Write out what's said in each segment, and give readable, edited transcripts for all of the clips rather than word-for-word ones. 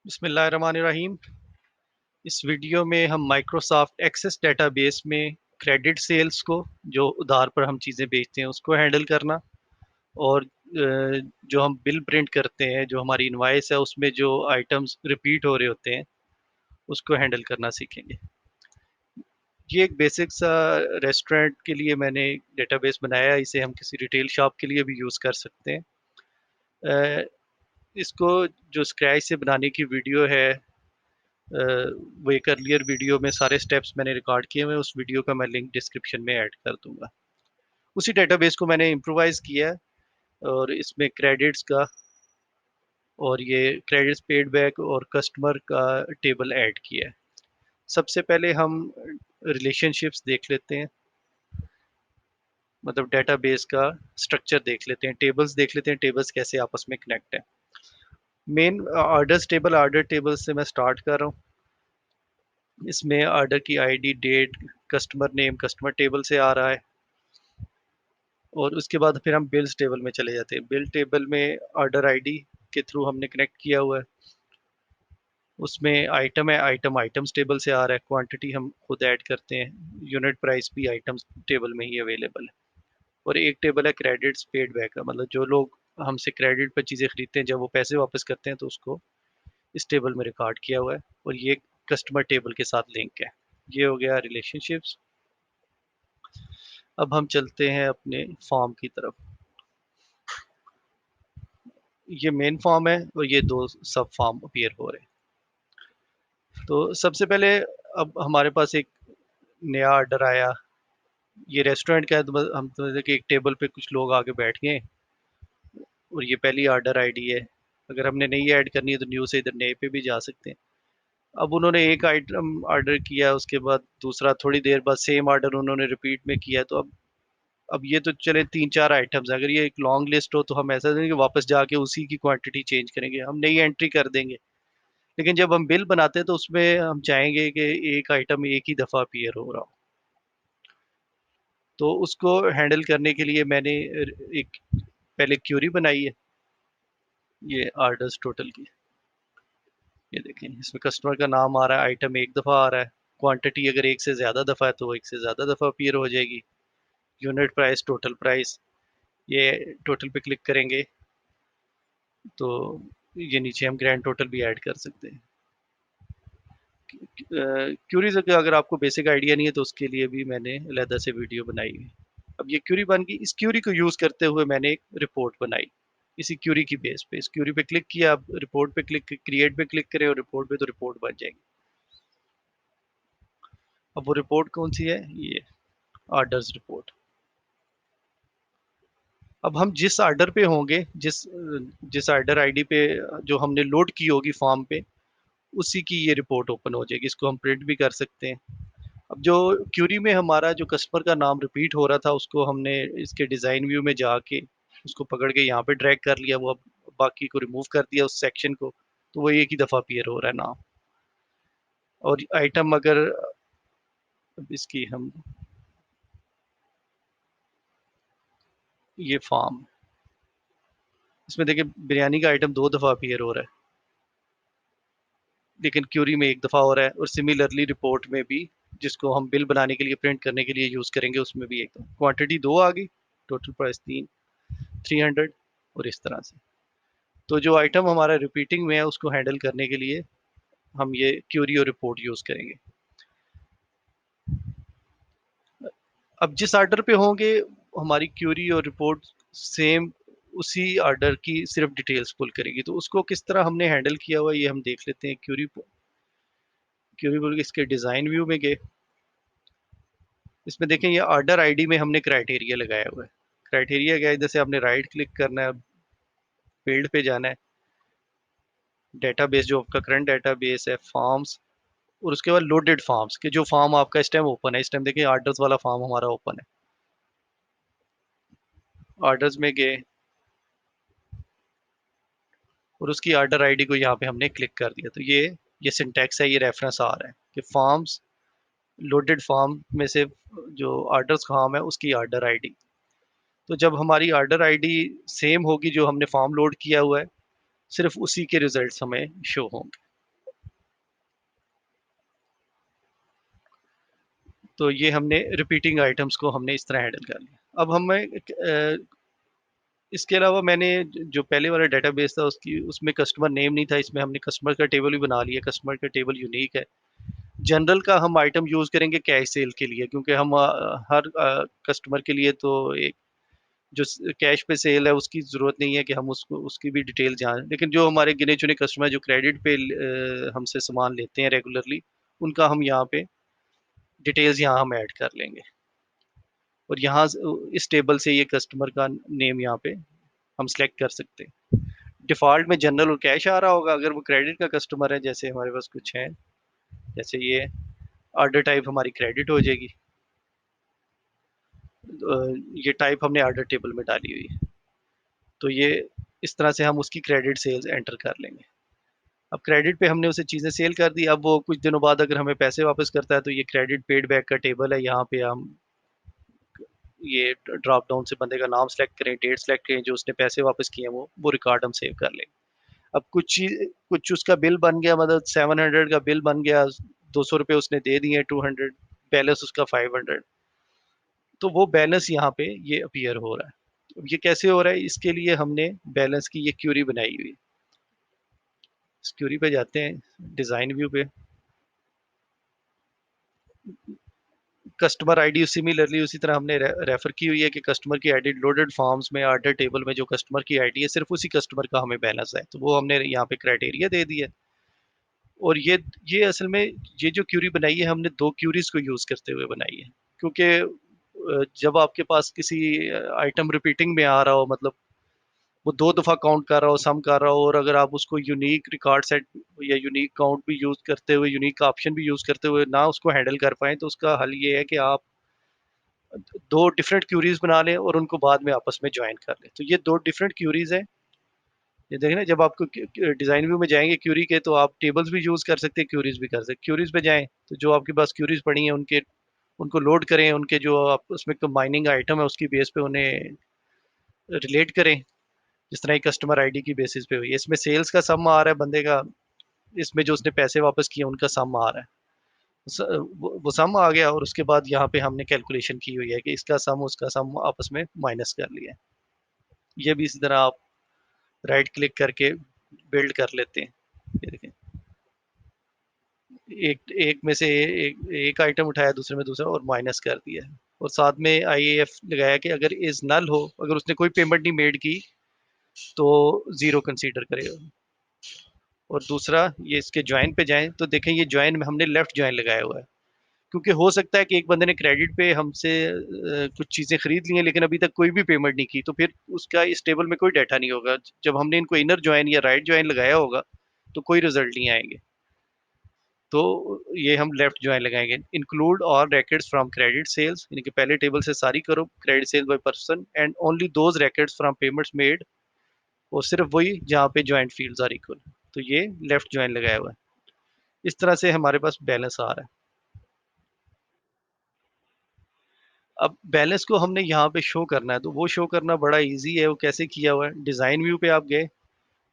बिस्मिल्लाहिर्रहमानिर्रहीम। इस वीडियो में हम माइक्रोसॉफ्ट एक्सेस डेटाबेस में क्रेडिट सेल्स को, जो उधार पर हम चीज़ें बेचते हैं, उसको हैंडल करना और जो हम बिल प्रिंट करते हैं, जो हमारी इनवॉइस है, उसमें जो आइटम्स रिपीट हो रहे होते हैं, उसको हैंडल करना सीखेंगे। ये एक बेसिक सा रेस्टोरेंट के लिए मैंने डेटाबेस बनाया है। इसे हम किसी रिटेल शॉप के लिए भी यूज़ कर सकते हैं। अ, इसको जो स्क्रैच से बनाने की वीडियो है, वो एक अर्लियर वीडियो में सारे स्टेप्स मैंने रिकॉर्ड किए हुए हैं। उस वीडियो का मैं लिंक डिस्क्रिप्शन में ऐड कर दूंगा। उसी डेटाबेस को मैंने इम्प्रोवाइज किया है और इसमें क्रेडिट्स का और ये क्रेडिट्स पेड बैक और कस्टमर का टेबल ऐड किया है। सबसे पहले हम रिलेशनशिप्स देख लेते हैं, मतलब डेटाबेस का स्ट्रक्चर देख लेते हैं, टेबल्स देख लेते हैं, टेबल्स कैसे आपस में कनेक्ट है। मेन ऑर्डर टेबल से मैं स्टार्ट कर रहा हूँ। इसमें ऑर्डर की ID, date, customer name customer table से आ रहा है और उसके बाद फिर हम बिल्स टेबल में चले जाते हैं। बिल टेबल में ऑर्डर आईडी के थ्रू हमने कनेक्ट किया हुआ है। उसमें आइटम है, आइटम आइटम्स टेबल से आ रहा है। क्वांटिटी हम खुद ऐड करते हैं। यूनिट प्राइस भी आइटम्स टेबल में ही अवेलेबल है। और एक टेबल है क्रेडिट्स पेड बैक का, मतलब जो लोग हमसे क्रेडिट पर चीज़ें खरीदते हैं, जब वो पैसे वापस करते हैं तो उसको इस टेबल में रिकॉर्ड किया हुआ है। और ये कस्टमर टेबल के साथ लिंक है। ये हो गया रिलेशनशिप्स। अब हम चलते हैं अपने फॉर्म की तरफ। ये मेन फॉर्म है और ये दो सब फॉर्म अपीयर हो रहे हैं। तो सबसे पहले अब हमारे पास एक नया ऑर्डर आया। ये रेस्टोरेंट का है, तो हम समझते कि एक टेबल पे कुछ लोग आके बैठ गए और ये पहली ऑर्डर आईडी है। अगर हमने नई ऐड करनी है तो न्यू से इधर नए पे भी जा सकते हैं। अब उन्होंने एक आइटम ऑर्डर किया, उसके बाद दूसरा, थोड़ी देर बाद सेम ऑर्डर उन्होंने रिपीट में किया। तो अब ये तो चले तीन चार आइटम्स। अगर ये एक लॉन्ग लिस्ट हो तो हम ऐसा नहीं कि वापस जाके उसी की क्वांटिटी चेंज करेंगे, हम नई एंट्री कर देंगे। लेकिन जब हम बिल बनाते हैं तो उसमें हम चाहेंगे कि एक आइटम एक ही दफ़ा अपीयर हो रहा हो। तो उसको हैंडल करने के लिए मैंने एक पहले क्यूरी बनाई है, ये ऑर्डर्स टोटल की। ये देखें, इसमें कस्टमर का नाम आ रहा है, आइटम एक दफ़ा आ रहा है। क्वांटिटी अगर एक से ज़्यादा दफ़ा है तो वो एक से ज़्यादा दफ़ा अपीयर हो जाएगी। यूनिट प्राइस, टोटल प्राइस, ये टोटल पे क्लिक करेंगे तो ये नीचे हम ग्रैंड टोटल भी ऐड कर सकते हैं। क्यूरीज का अगर आपको बेसिक आइडिया नहीं है तो उसके लिए भी मैंने अलहदा से वीडियो बनाई हुई। अब ये क्यूरी बन गई। इस क्यूरी को यूज़ करते हुए मैंने एक रिपोर्ट बनाई। इसी क्यूरी की बेस पे इस क्यूरी पे क्लिक किया, अब रिपोर्ट पे क्लिक, क्रिएट पे क्लिक करें और रिपोर्ट पे, तो रिपोर्ट बन जाएगी। अब वो रिपोर्ट कौन सी है? ये ऑर्डर्स रिपोर्ट। अब हम जिस ऑर्डर पे होंगे, जिस जिस ऑर्डर आईडी पे जो हमने लोड की होगी फॉर्म पे, उसी की ये रिपोर्ट ओपन हो जाएगी। इसको हम प्रिंट भी कर सकते हैं। अब जो क्यूरी में हमारा जो कस्टमर का नाम रिपीट हो रहा था, उसको हमने इसके डिज़ाइन व्यू में जाके उसको पकड़ के यहाँ पे ड्रैग कर लिया। वो अब बाकी को रिमूव कर दिया, उस सेक्शन को। तो वो एक ही दफ़ा अपीयर हो रहा है नाम। और आइटम अगर, अब इसकी हम, ये फॉर्म, इसमें देखिए बिरयानी का आइटम दो दफ़ा अपीयर हो रहा है, लेकिन क्यूरी में एक दफ़ा हो रहा है। और सिमिलरली रिपोर्ट में भी, जिसको हम बिल बनाने के लिए, प्रिंट करने के लिए यूज़ करेंगे, उसमें भी एक दफ़ा। क्वांटिटी दो आ गई, टोटल प्राइस तीन, 300। और इस तरह से, तो जो आइटम हमारा रिपीटिंग में है उसको हैंडल करने के लिए हम ये क्यूरी और रिपोर्ट यूज़ करेंगे। अब जिस ऑर्डर पे होंगे, हमारी क्यूरी और रिपोर्ट सेम उसी ऑर्डर की सिर्फ डिटेल्स पुल करेगी। तो उसको किस तरह हमने हैंडल किया हुआ है ये हम देख लेते हैं। क्यूरी बोल के इसके डिज़ाइन व्यू में गए। इसमें देखें, ये ऑर्डर आईडी में हमने क्राइटेरिया लगाया हुआ है। क्राइटेरिया क्या है? इधर से आपने राइट क्लिक करना है, फील्ड पे जाना है, डेटाबेस जो आपका करंट डेटाबेस है, फॉर्म्स, और उसके बाद लोडेड फॉर्म्स के जो फॉर्म आपका इस टाइम ओपन है। इस टाइम देखिए ऑर्डर्स वाला फॉर्म हमारा ओपन है। ऑर्डर्स में गए और उसकी ऑर्डर आईडी को यहाँ पे हमने क्लिक कर दिया। तो ये सिंटैक्स है, ये रेफरेंस आ रहा है कि फॉर्म्स, लोडेड फॉर्म में से जो ऑर्डर्स फॉर्म है उसकी ऑर्डर आईडी। तो जब हमारी ऑर्डर आईडी सेम होगी जो हमने फॉर्म लोड किया हुआ है, सिर्फ उसी के रिजल्ट्स हमें शो होंगे। तो ये हमने रिपीटिंग आइटम्स को हमने इस तरह हैंडल कर लिया। अब हमें इसके अलावा मैंने जो पहले वाला डेटाबेस था उसकी उसमें कस्टमर नेम नहीं था, इसमें हमने कस्टमर का टेबल भी बना लिया। कस्टमर का टेबल यूनिक है। जनरल का हम आइटम यूज़ करेंगे कैश सेल के लिए, क्योंकि हम हर कस्टमर के लिए तो एक जो कैश पे सेल है उसकी ज़रूरत नहीं है कि हम उसको उसकी भी डिटेल जानें। लेकिन जो हमारे गिने चुने कस्टमर जो क्रेडिट पे हमसे सामान लेते हैं रेगुलरली, उनका हम यहाँ पे डिटेल्स यहाँ हम ऐड कर लेंगे। और यहाँ इस टेबल से ये कस्टमर का नेम यहाँ पे हम सेलेक्ट कर सकते हैं। डिफ़ॉल्ट में जनरल और कैश आ रहा होगा। अगर वो क्रेडिट का कस्टमर है, जैसे हमारे पास कुछ है, जैसे ये ऑर्डर टाइप हमारी क्रेडिट हो जाएगी। ये टाइप हमने ऑर्डर टेबल में डाली हुई है, तो ये इस तरह से हम उसकी क्रेडिट सेल्स एंटर कर लेंगे। अब क्रेडिट पे हमने उसे चीज़ें सेल कर दी। अब वो कुछ दिनों बाद अगर हमें पैसे वापस करता है, तो ये क्रेडिट पेड बैक का टेबल है। यहाँ पे हम ये ड्रॉप डाउन से बंदे का नाम सेलेक्ट करें, डेट सेलेक्ट करें, जो उसने पैसे वापस किए हैं वो रिकॉर्ड हम सेव कर लेंगे। अब कुछ उसका बिल बन गया, मतलब 700 का बिल बन गया, 200 रुपये उसने दे दिए, 200 बैलेंस उसका 500, तो वो बैलेंस यहाँ पे ये अपीयर हो रहा है। अब ये कैसे हो रहा है, इसके लिए हमने बैलेंस की ये क्यूरी बनाई हुई है। इस क्यूरी पे जाते हैं, डिज़ाइन व्यू पे, कस्टमर आईडी सिमिलरली उसी तरह हमने रेफर की हुई है कि कस्टमर की आईडी लोडेड फॉर्म्स में ऑर्डर टेबल में जो कस्टमर की आईडी है, सिर्फ उसी कस्टमर का हमें बैलेंस है, तो वो हमने यहाँ पे क्राइटेरिया दे दिया। और ये असल में ये जो क्यूरी बनाई है, हमने दो क्यूरीज को यूज़ करते हुए बनाई है, क्योंकि जब आपके पास किसी आइटम रिपीटिंग में आ रहा हो, मतलब वो दो दफ़ा काउंट कर रहा हो, सम कर रहा हो, और अगर आप उसको यूनिक रिकॉर्ड सेट या यूनिक काउंट भी यूज़ करते हुए, यूनिक का ऑप्शन भी यूज़ करते हुए ना उसको हैंडल कर पाएँ, तो उसका हल ये है कि आप दो डिफरेंट क्यूरीज बना लें और उनको बाद में आपस में ज्वाइन कर लें। तो ये दो डिफरेंट क्यूरीज हैं। ये देखें ना, जब आपको डिज़ाइन व्यू में जाएंगे क्यूरी के, तो आप टेबल्स भी यूज़ कर सकते हैं, क्यूरीज भी कर सकते हैं। क्यूरीज पे जाएं तो जो आपके पास क्यूरीज पड़ी हैं उनके उनको लोड करें, उनके जो आप उसमें कंबाइनिंग आइटम है उसकी बेस पे उन्हें रिलेट करें, जिस तरह कस्टमर आईडी की बेसिस पे हुई है। इसमें सेल्स का सम आ रहा है बंदे का, इसमें जो उसने पैसे वापस किए उनका सम आ रहा है। वो सम आ गया, और उसके बाद यहाँ पे हमने कैलकुलेशन की हुई है कि इसका सम उसका सम आपस में माइनस कर लिया है। ये भी इसी तरह आप राइट क्लिक करके बिल्ड कर लेते हैं। ये देखें, एक एक में से एक आइटम उठाया, दूसरे में दूसरा, और माइनस कर दिया। और साथ में आईएएफ लगाया कि अगर इज नल हो, अगर उसने कोई पेमेंट नहीं मेड की, तो जीरो कंसीडर करेगा। और दूसरा, ये इसके ज्वाइन पे जाएं तो देखें, ये ज्वाइन में हमने लेफ्ट ज्वाइन लगाया हुआ है, क्योंकि हो सकता है कि एक बंदे ने क्रेडिट पे हमसे कुछ चीज़ें खरीद ली हैं, लेकिन अभी तक कोई भी पेमेंट नहीं की, तो फिर उसका इस टेबल में कोई डाटा नहीं होगा। जब हमने इनको इनर ज्वाइन या राइट ज्वाइन लगाया होगा, तो कोई रिजल्ट नहीं आएंगे। तो ये हम लेफ्ट ज्वाइन लगाएंगे। इंक्लूड और रैकेट्स फ्रॉम क्रेडिट सेल्स, यानी कि पहले टेबल से सारी करो credit sales by person, and only those rackets from payments made, और सिर्फ वही जहाँ पे ज्वाइंट फील्ड्स आर इक्वल। तो ये लेफ्ट ज्वाइन लगाया हुआ है। इस तरह से हमारे पास बैलेंस आ रहा है। अब बैलेंस को हमने यहाँ पे शो करना है, तो वो शो करना बड़ा इजी है। वो कैसे किया हुआ है, डिज़ाइन व्यू पे आप गए,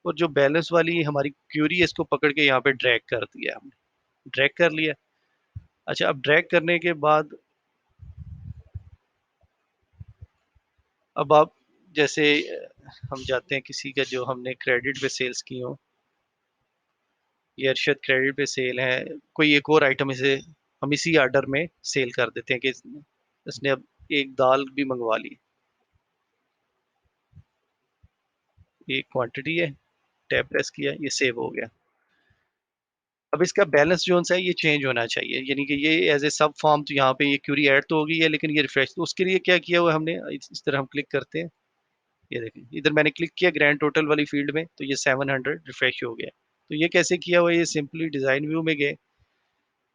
और जो बैलेंस वाली हमारी क्यूरी है, इसको पकड़ के यहाँ पे ड्रैग कर दिया हमने, ड्रैग कर लिया। अच्छा, अब ड्रैग करने के बाद अब आप जैसे हम जाते हैं किसी का जो हमने क्रेडिट पे सेल्स की हो, ये अरशद क्रेडिट पे सेल है, कोई एक और आइटम इसे हम इसी ऑर्डर में सेल कर देते हैं कि इसने अब एक दाल भी मंगवा ली, ये क्वांटिटी है, टैब प्रेस किया, ये सेव हो गया। अब इसका बैलेंस जो सा है ये चेंज होना चाहिए, यानी कि ये एज ए सब फॉर्म, तो यहाँ पे ये क्यूरी ऐड तो हो गई है, लेकिन ये रिफ्रेश, तो उसके लिए क्या किया हुआ है हमने, इस तरह हम क्लिक करते हैं, ये देखें इधर मैंने क्लिक किया ग्रैंड टोटल वाली फील्ड में, तो ये 700 रिफ्रेश हो गया। तो ये कैसे किया हुआ है, ये सिंपली डिज़ाइन व्यू में गए,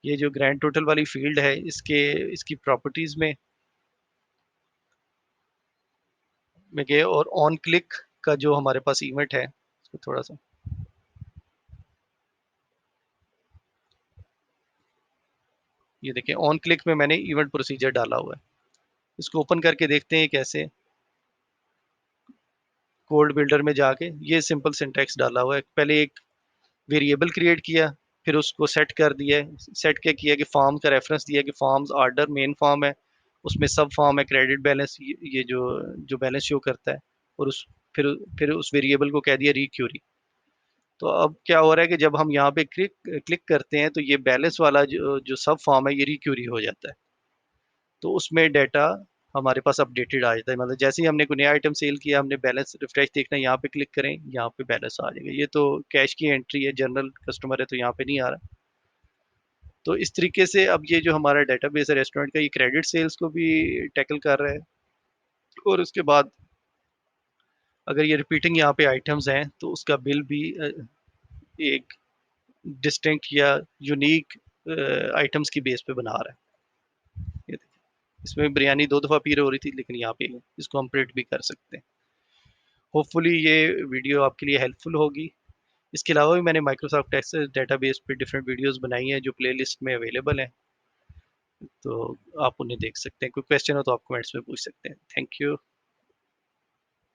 ये जो ग्रैंड टोटल वाली फील्ड है, इसकी प्रॉपर्टीज़ में गए, और ऑन क्लिक का जो हमारे पास इवेंट है, इसको थोड़ा सा, ये देखें ऑन क्लिक में मैंने इवेंट प्रोसीजर डाला हुआ है। इसको ओपन करके देखते हैं कैसे। कोड बिल्डर में जाके ये सिंपल सिंटैक्स डाला हुआ है, पहले एक वेरिएबल क्रिएट किया, फिर उसको सेट कर दिया है। सेट क्या किया कि फॉर्म का रेफरेंस दिया कि फॉर्म्स आर्डर मेन फॉर्म है, उसमें सब फॉर्म है क्रेडिट बैलेंस, ये जो जो बैलेंस शो करता है। और उस फिर फिर उस वेरिएबल को कह दिया रिक्यूरी। तो अब क्या हो रहा है कि जब हम यहाँ पे क्लिक क्लिक करते हैं तो ये बैलेंस वाला जो जो सब फॉर्म है ये रिक्यूरी हो जाता है। तो उसमें डाटा हमारे पास अपडेटेड आ जाता है, मतलब जैसे ही हमने कोई नया आइटम सेल किया, हमने बैलेंस रिफ्रेश देखना है, यहाँ पे क्लिक करें, यहाँ पे बैलेंस आ जाएगा। ये तो कैश की एंट्री है, जनरल कस्टमर है तो यहाँ पे नहीं आ रहा। तो इस तरीके से अब ये जो हमारा डेटाबेस है रेस्टोरेंट का, ये क्रेडिट सेल्स को भी टैकल कर रहा है। और उसके बाद अगर ये रिपीटिंग यहाँ पे आइटम्स हैं तो उसका बिल भी एक डिस्टिंक्ट या यूनिक आइटम्स की बेस पे बना रहा है। ये देखिए, इसमें बिरयानी 2 दफ़ा पीर हो रही थी, लेकिन यहाँ पे इसको हम प्रिंट भी कर सकते हैं। होपफुली ये वीडियो आपके लिए हेल्पफुल होगी। इसके अलावा भी मैंने माइक्रोसॉफ्ट एक्सेस डेटाबेस पे डिफरेंट वीडियोस बनाई हैं जो प्लेलिस्ट में अवेलेबल हैं, तो आप उन्हें देख सकते हैं। कोई क्वेश्चन हो तो आप कमेंट्स में पूछ सकते हैं। Thank you.